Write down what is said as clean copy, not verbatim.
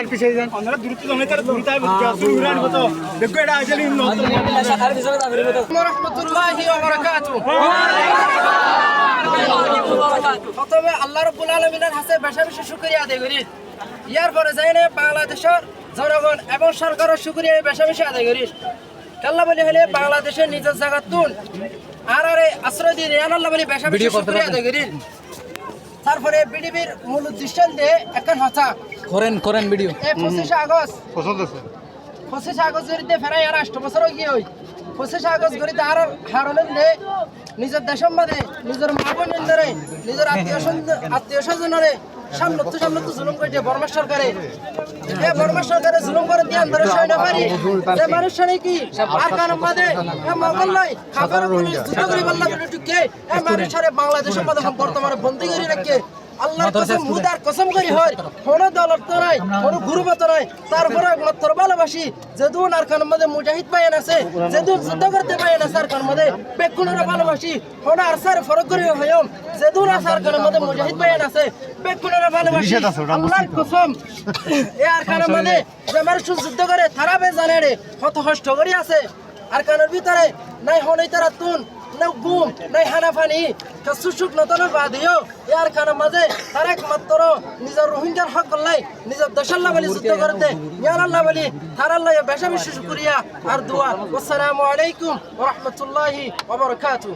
পিছিয়ে যান আমরা দ্রুত জমে তার দ্রুত উড়ান হতো দেখো এটা আসলে রাহমাতুল্লাহি ওয়া বারাকাতুহু। প্রথমে আল্লাহ রাব্বুল আলামিনের কাছে বেশি বেশি শুকরিয়া আদায় করি। ইয়ার পরে যাইনে বাংলাদেশের জনগণ এবং সরকারের শুকরিয়া বেশি বেশি আদায় করি। আল্লাহ বলি হলে বাংলাদেশের নিজের জায়গাতুন আর আশ্রয় দিয়ে আল্লাহ বলি বেশি বেশি শুকরিয়া আদায় করি। তারপরে বিডিবির মূল উদ্দেশ্য দিয়ে এখন হতা করেন ভিডিও এই 25 আগস্ট পছন্দ আছে 25 আগস্ট গরিতে ফেরাই আর 8 বছর হয়ে গই 25 আগস্ট গরিতে আর হারলেন দে নিজের দেশের মধ্যে নিজের মা বোনের ধরে নিজের আত্মীয় স্বজনরে সামনে তো জুলুম করে বর্মা সরকারে এই বর্মা সরকারে জুলুম করে দিয়ে ধরে সই না পারি যে মানুষ নাকি আর কারণ মধ্যে মঙ্গল নাই খাবার পুলিশ যুদ্ধ করে বললা বলে টুকে এই মানুষরে বাংলাদেশের মধ্যে বর্তমানে বন্দী করে রাখে আল্লাহর কসম মুদার কসম করি হয় কোনো দলত নাই কোনো গুরুবত নাই তারপরে একমাত্র ভালোবাসি যেদুন আর কারণ মধ্যে মুজাহিদ ভাইয়ান আছে যেদুন যুদ্ধ করতে ভাইয়ান আছে আর কারণ মধ্যে বেকুনের ভালোবাসি কোনো আরসার ফরক করে হয়ম যেদুন আর কারণ মধ্যে মুজাহিদ ভাইয়ান আছে বেকুনের ভালোবাসি আল্লাহর কসম এ আর কারণ মধ্যে যে মানুষ যুদ্ধ করে তারাবে জানে রে কত কষ্ট করি আছে আর কারণের ভিতরে নাই হনই তারা তুন না গুম নাই হানাফানি সুসুক নতনের বাদিও ইয়ার খানা মাঝে তার একমাত্র নিজের রোহিঙ্গার হক করলাই নিজের দেশাল্লাহ বলি যুদ্ধ করতে ইয়ার আল্লাহ বলি তার আল্লাহ বেশি বেশি শুকরিয়া আর দোয়া আসসালামু আলাইকুম ওয়া রাহমাতুল্লাহি ওয়া বারাকাতুহু।